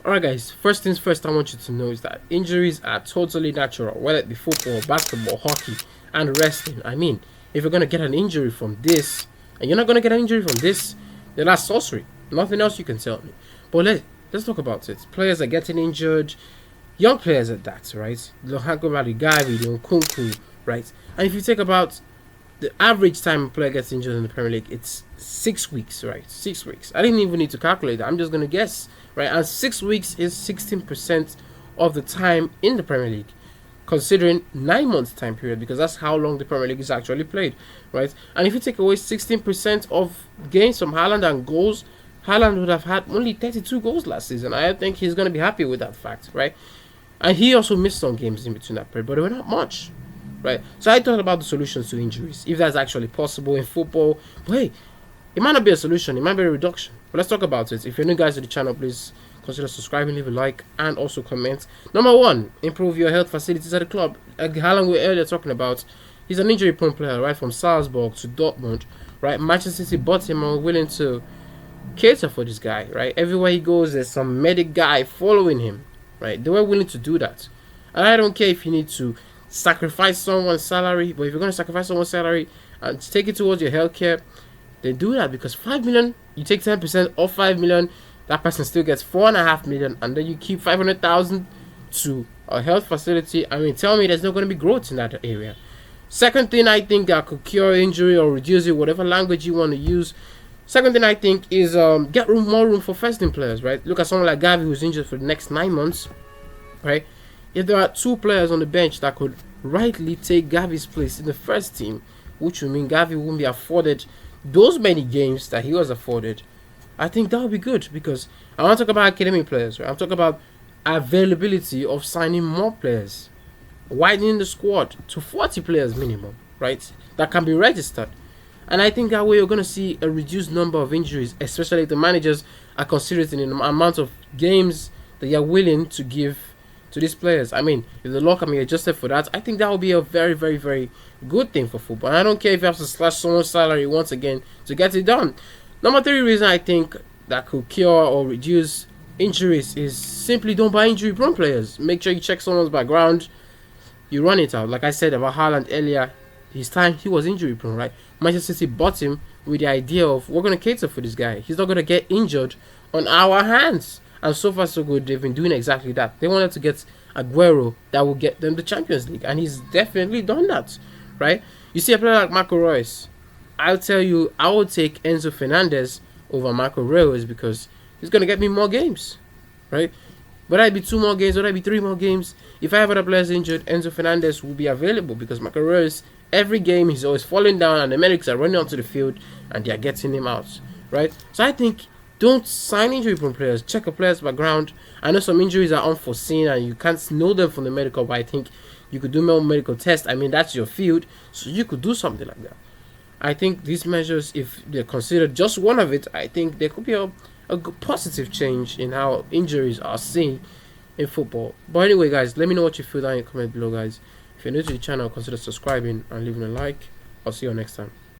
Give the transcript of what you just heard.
Alright guys, first things first I want you to know is that injuries are totally natural, whether it be football, basketball, hockey, and wrestling. I mean, if you're gonna get an injury from this, and you're not gonna get an injury from this, then that's sorcery. Nothing else you can tell me. But let's talk about it. Players are getting injured, young players at that, right? Lukaku, Gavi, Nkunku, right? And if you think about the average time a player gets injured in the Premier League, it's 6 weeks, right? 6 weeks. I didn't even need to calculate that. I'm just gonna guess, right? And 6 weeks is 16% of the time in the Premier League, considering 9 months time period, because that's how long the Premier League is actually played, right? And if you take away 16% of games from Haaland and goals, Haaland would have had only 32 goals last season. I think he's gonna be happy with that fact, right? And he also missed some games in between that period, but they were not much. Right, so I thought about the solutions to injuries, if that's actually possible in football. But hey, it might not be a solution, it might be a reduction. But let's talk about it. If you're new guys to the channel, please consider subscribing, leave a like, and also comment. Number one, improve your health facilities at the club. Haaland, we were earlier talking about, he's an injury-prone player, right, from Salzburg to Dortmund, right? Manchester City bought him and were willing to cater for this guy, right? Everywhere he goes, there's some medic guy following him, right? They were willing to do that. And I don't care if you need to sacrifice someone's salary, but if you're going to sacrifice someone's salary and take it towards your healthcare, then do that, because 5 million, you take 10% off 5 million, that person still gets 4.5 million, and then you keep 500,000 to a health facility. I mean, tell me there's not going to be growth in that area. Second thing I think that could cure injury or reduce it, whatever language you want to use. Second thing I think is get more room for first team players, right? Look at someone like Gavi, who's injured for the next 9 months, right? If there are 2 players on the bench that could rightly take Gavi's place in the first team, which would mean Gavi won't be afforded those many games that he was afforded, I think that would be good, because I want to talk about academy players, right? I'm talking about availability of signing more players, widening the squad to 40 players minimum, right? That can be registered. And I think that way you're going to see a reduced number of injuries, especially if the managers are considering the amount of games that you're willing to give to these players. I mean, if the law can be adjusted for that, I think that will be a very, very, very good thing for football. And I don't care if you have to slash someone's salary once again to get it done. Number 3 reason I think that could cure or reduce injuries is simply don't buy injury-prone players. Make sure you check someone's background. You run it out. Like I said about Haaland earlier, his time he was injury-prone, right? Manchester City bought him with the idea of, we're going to cater for this guy. He's not going to get injured on our hands. And so far so good, they've been doing exactly that. They wanted to get Aguero that will get them the Champions League, and he's definitely done that, right? You see a player like Marco Reus, I'll tell you, I would take Enzo Fernandez over Marco Reus, because he's going to get me more games, right? Whether it be 2 more games, whether it be 3 more games, if I have other players injured, Enzo Fernandez will be available, because Marco Reus, every game he's always falling down and the medics are running onto the field and they are getting him out, right? So I think don't sign injury-prone players. Check a player's background. I know some injuries are unforeseen and you can't know them from the medical, but I think you could do more medical tests. I mean, that's your field, so you could do something like that. I think these measures, if they're considered just one of it, I think there could be a positive change in how injuries are seen in football. But anyway, guys, let me know what you feel down in the comment below, guys. If you're new to the channel, consider subscribing and leaving a like. I'll see you next time.